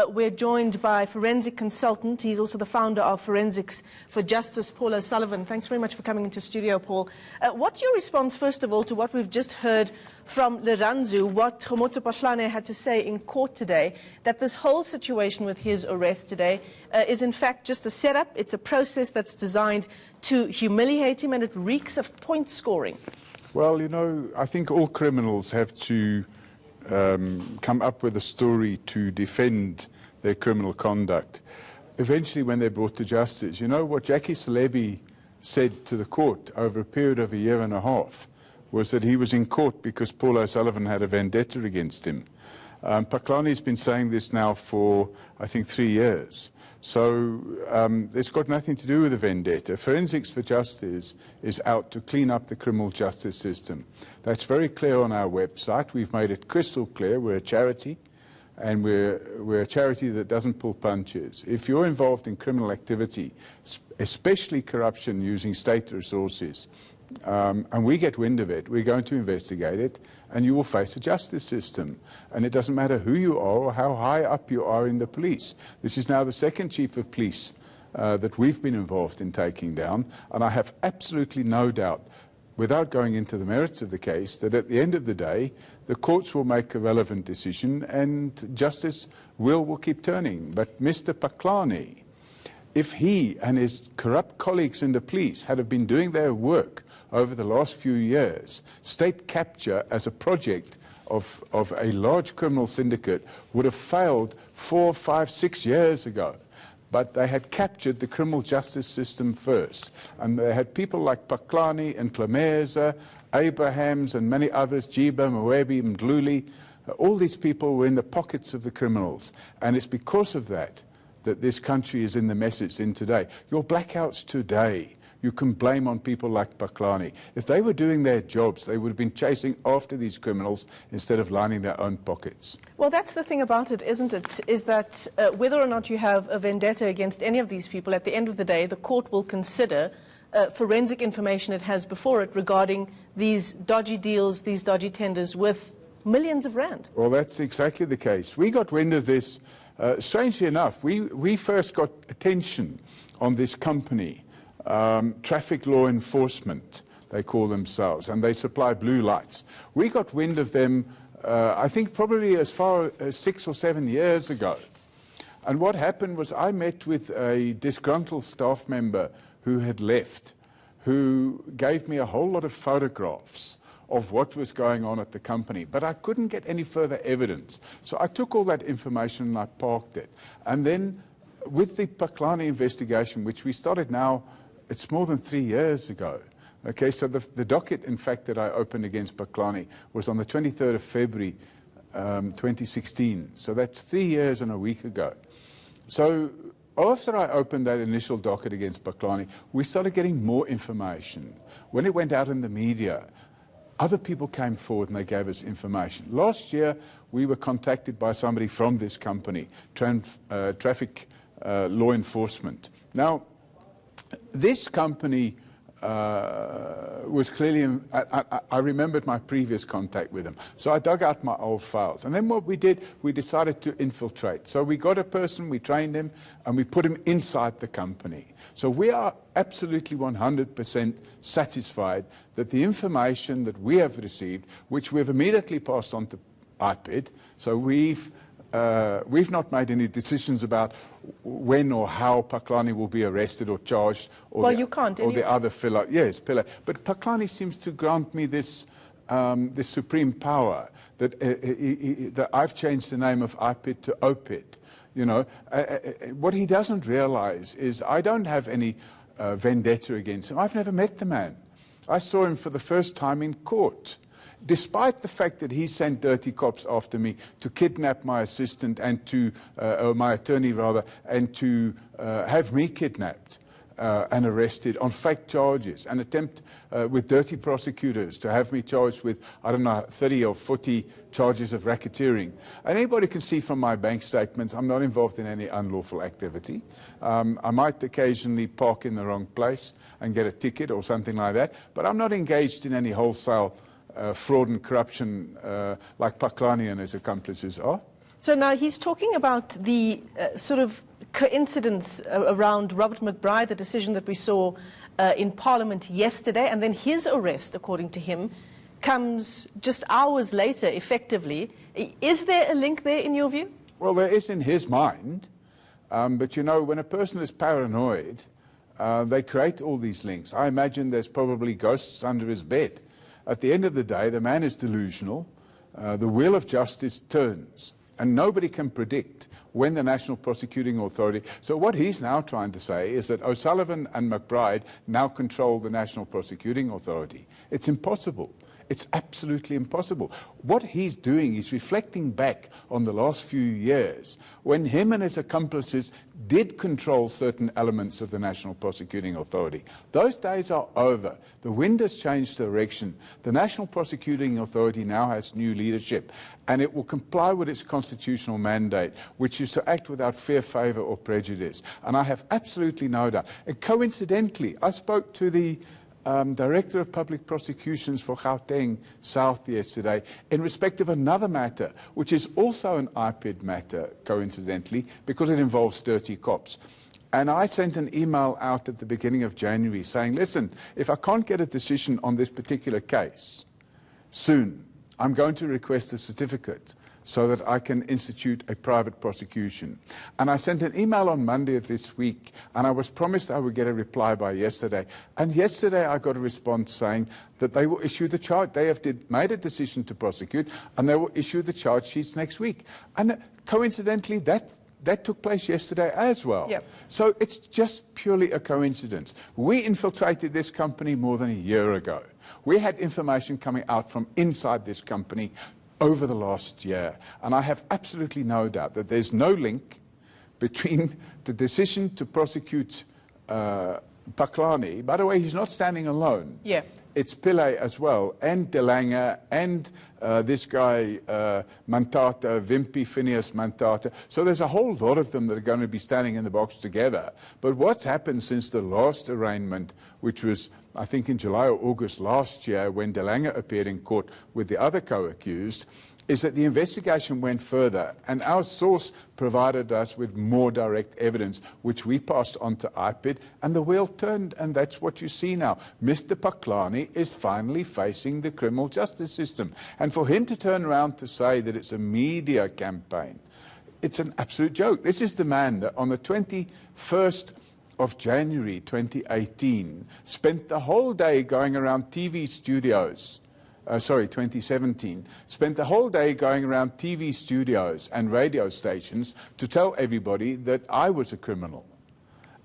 We're joined by forensic consultant. He's also the founder of Forensics for Justice, Paul Sullivan. Thanks very much for coming into studio, Paul. What's your response, first of all, to what we've just heard from Leranzu, what Khomotso Phahlane had to say in court today, that this whole situation with his arrest today is in fact just a setup? It's a process that's designed to humiliate him, and it reeks of point scoring. Well, you know, I think all criminals have to come up with a story to defend their criminal conduct. Eventually, when they're brought to justice, you know what Jackie Selebi said to the court over a period of a year and a half was that he was in court because Paul O'Sullivan had a vendetta against him. Phahlane's been saying this now for, I think, 3 years. So it's got nothing to do with a vendetta. Forensics for Justice is out to clean up the criminal justice system. That's very clear on our website. We've made it crystal clear. We're a charity, and we're a charity that doesn't pull punches. If you're involved in criminal activity, especially corruption using state resources, and we get wind of it, we're going to investigate it, and you will face a justice system. And it doesn't matter who you are or how high up you are in the police. This is now the second chief of police that we've been involved in taking down, and I have absolutely no doubt, without going into the merits of the case, that at the end of the day, the courts will make a relevant decision and justice will keep turning. But Mr. Phahlane, if he and his corrupt colleagues in the police had been doing their work over the last few years, state capture as a project of a large criminal syndicate would have failed 4, 5, 6 years ago. But they had captured the criminal justice system first. And they had people like Phahlane and Khomotso, Abrahams and many others, Jiba, Mwebi, Mdluli. All these people were in the pockets of the criminals. And it's because of that that this country is in the mess it's in today. Your blackouts today, you can blame on people like Phahlane. If they were doing their jobs, they would have been chasing after these criminals instead of lining their own pockets. Well, that's the thing about it, isn't it? Is that whether or not you have a vendetta against any of these people, at the end of the day, the court will consider forensic information it has before it regarding these dodgy deals, these dodgy tenders with millions of rand. Well, that's exactly the case. We got wind of this. Strangely enough, we first got attention on this company, Traffic Law Enforcement, they call themselves, and they supply blue lights. We got wind of them, I think probably as far as 6 or 7 years ago. And what happened was I met with a disgruntled staff member who had left, who gave me a whole lot of photographs of what was going on at the company. But I couldn't get any further evidence. So I took all that information and I parked it. And then with the Phahlane investigation, which we started now, it's more than 3 years ago. Okay, so the docket, in fact, that I opened against Phahlane was on the 23rd of February 2016. So that's 3 years and a week ago. So after I opened that initial docket against Phahlane, we started getting more information. When it went out in the media, other people came forward and they gave us information. Last year, we were contacted by somebody from this company, Traffic Law Enforcement. Now, this company was clearly, I remembered my previous contact with them. So I dug out my old files. And then what we did, we decided to infiltrate. So we got a person, we trained him, and we put him inside the company. So we are absolutely 100% satisfied that the information that we have received, which we've immediately passed on to IPID, so we've not made any decisions about when or how Phahlane will be arrested or charged, or well, you can't, or the other pillar. Yes, pillar. But Phahlane seems to grant me this this supreme power that that I've changed the name of IPID to OPID. You know, what he doesn't realize is I don't have any vendetta against him. I've never met the man. I saw him for the first time in court. Despite the fact that he sent dirty cops after me to kidnap my assistant and to, or my attorney rather, and to have me kidnapped and arrested on fake charges, and attempt with dirty prosecutors to have me charged with, I don't know, 30 or 40 charges of racketeering. And anybody can see from my bank statements I'm not involved in any unlawful activity. I might occasionally park in the wrong place and get a ticket or something like that, but I'm not engaged in any wholesale fraud and corruption like Phahlane and his accomplices are. So now he's talking about the sort of coincidence around Robert McBride, the decision that we saw in Parliament yesterday, and then his arrest, according to him, comes just hours later, effectively. Is there a link there in your view? Well, there is in his mind, but you know, when a person is paranoid, they create all these links. I imagine there's probably ghosts under his bed. At the end of the day, the man is delusional. The wheel of justice turns, and nobody can predict when the National Prosecuting Authority... So what he's now trying to say is that O'Sullivan and McBride now control the National Prosecuting Authority. It's impossible. It's absolutely impossible. What he's doing is reflecting back on the last few years when him and his accomplices did control certain elements of the National Prosecuting Authority. Those days are over. The wind has changed direction. The National Prosecuting Authority now has new leadership, and it will comply with its constitutional mandate, which is to act without fear, favour or prejudice. And I have absolutely no doubt. And coincidentally, I spoke to the Director of Public Prosecutions for Gauteng South yesterday in respect of another matter, which is also an IPID matter, coincidentally, because it involves dirty cops. And I sent an email out at the beginning of January saying, listen, if I can't get a decision on this particular case soon, I'm going to request a certificate so that I can institute a private prosecution. And I sent an email on Monday of this week, and I was promised I would get a reply by yesterday. And yesterday I got a response saying that they will issue the charge. They have made a decision to prosecute, and they will issue the charge sheets next week. And coincidentally, that took place yesterday as well. Yep. So it's just purely a coincidence. We infiltrated this company more than a year ago. We had information coming out from inside this company over the last year. And I have absolutely no doubt that there's no link between the decision to prosecute Phahlane. By the way, he's not standing alone. Yeah. It's Pillay as well, and De Lange, and this guy, Mantata, Wimpy Phineas Mantata. So there's a whole lot of them that are going to be standing in the box together. But what's happened since the last arraignment, which was, I think, in July or August last year, when De Lange appeared in court with the other co-accused, is that the investigation went further, and our source provided us with more direct evidence, which we passed on to IPID, and the wheel turned, and that's what you see now. Mr. Phahlane is finally facing the criminal justice system. And for him to turn around to say that it's a media campaign, it's an absolute joke. This is the man that on the 21st of January 2018 spent the whole day going around TV studios. 2017, spent the whole day going around TV studios and radio stations to tell everybody that I was a criminal.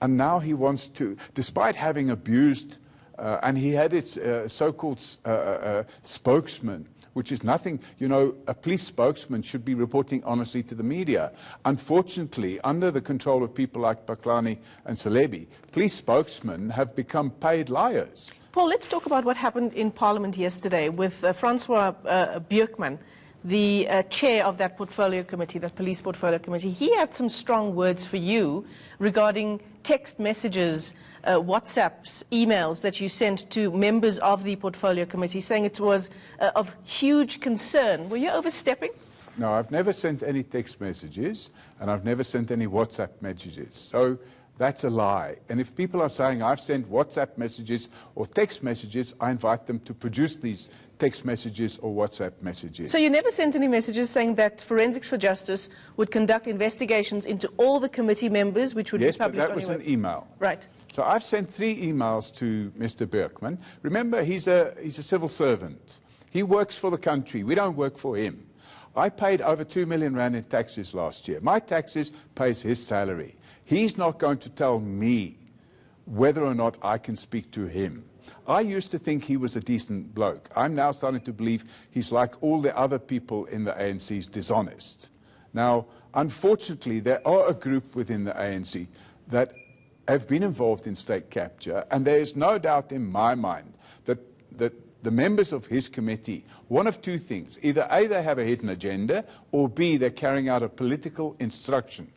And now he wants to, despite having abused, and he had its so-called spokesman, which is nothing, you know, a police spokesman should be reporting honestly to the media. Unfortunately, under the control of people like Phahlane and Celebi, police spokesmen have become paid liars. Paul, let's talk about what happened in Parliament yesterday with Francois Bierkman, the chair of that portfolio committee, that police portfolio committee. He had some strong words for you regarding text messages, WhatsApps, emails that you sent to members of the portfolio committee, saying it was of huge concern. Were you overstepping? No, I've never sent any text messages, and I've never sent any WhatsApp messages. So that's a lie. And if people are saying I've sent WhatsApp messages or text messages, I invite them to produce these text messages or WhatsApp messages. So you never sent any messages saying that Forensics for Justice would conduct investigations into all the committee members, which would be published on your website? Yes, but that was an email. Right. So I've sent 3 emails to Mr. Bierkman. Remember, he's a civil servant. He works for the country. We don't work for him. I paid over 2 million rand in taxes last year. My taxes pays his salary. He's not going to tell me whether or not I can speak to him. I used to think he was a decent bloke. I'm now starting to believe he's like all the other people in the ANC's dishonest. Now, unfortunately, there are a group within the ANC that have been involved in state capture, and there is no doubt in my mind that the members of his committee, one of 2 things, either A, they have a hidden agenda, or B, they're carrying out a political instruction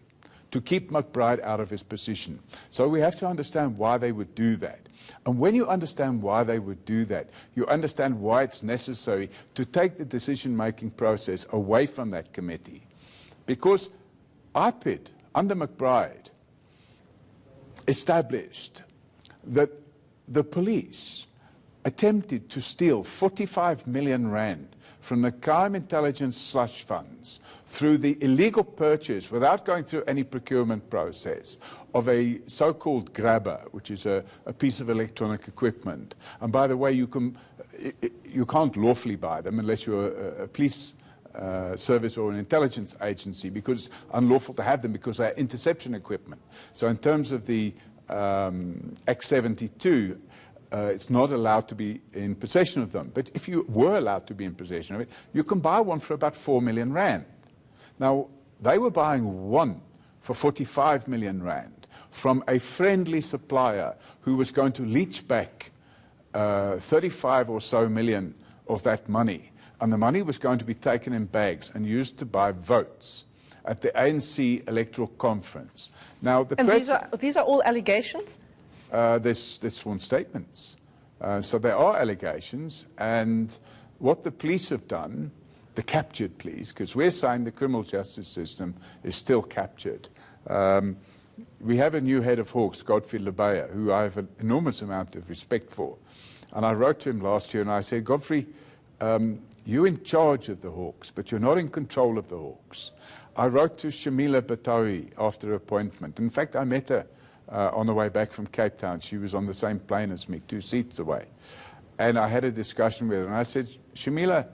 to keep McBride out of his position. So we have to understand why they would do that. And when you understand why they would do that, you understand why it's necessary to take the decision-making process away from that committee. because IPID, under McBride, established that the police attempted to steal 45 million rand from the crime intelligence slush funds through the illegal purchase, without going through any procurement process, of a so-called grabber, which is a piece of electronic equipment. And by the way, you can't lawfully buy them unless you're a police service or an intelligence agency, because it's unlawful to have them because they're interception equipment. So in terms of the Act 72, it's not allowed to be in possession of them. But if you were allowed to be in possession of it, you can buy one for about 4 million rand. Now, they were buying one for 45 million rand from a friendly supplier who was going to leech back 35 or so million of that money. And the money was going to be taken in bags and used to buy votes at the ANC electoral conference. Now, these are all allegations? There's sworn statements. So there are allegations, and what the police have done, the captured police, because we're saying the criminal justice system is still captured. We have a new head of Hawks, Godfrey Lebeya, who I have an enormous amount of respect for. And I wrote to him last year and I said, Godfrey, you're in charge of the Hawks, but you're not in control of the Hawks. I wrote to Shamila Batawi after appointment. In fact, I met her on the way back from Cape Town. She was on the same plane as me, 2 seats away. And I had a discussion with her, and I said, Shamila,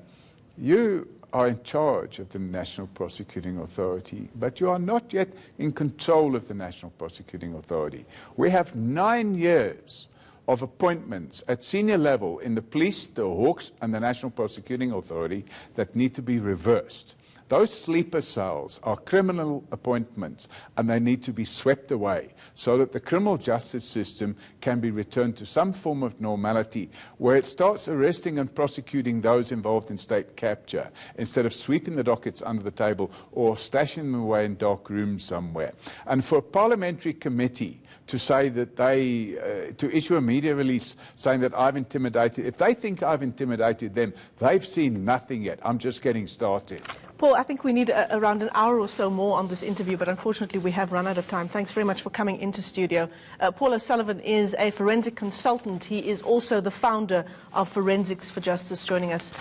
you are in charge of the National Prosecuting Authority, but you are not yet in control of the National Prosecuting Authority. We have 9 years of appointments at senior level in the police, the Hawks, and the National Prosecuting Authority that need to be reversed. Those sleeper cells are criminal appointments, and they need to be swept away so that the criminal justice system can be returned to some form of normality where it starts arresting and prosecuting those involved in state capture instead of sweeping the dockets under the table or stashing them away in dark rooms somewhere. And for a parliamentary committee to say that to issue a media release saying that I've intimidated, if they think I've intimidated them, they've seen nothing yet. I'm just getting started. Paul, I think we need around an hour or so more on this interview, but unfortunately we have run out of time. Thanks very much for coming into studio. Paul Sullivan is a forensic consultant. He is also the founder of Forensics for Justice, joining us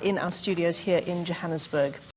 in our studios here in Johannesburg.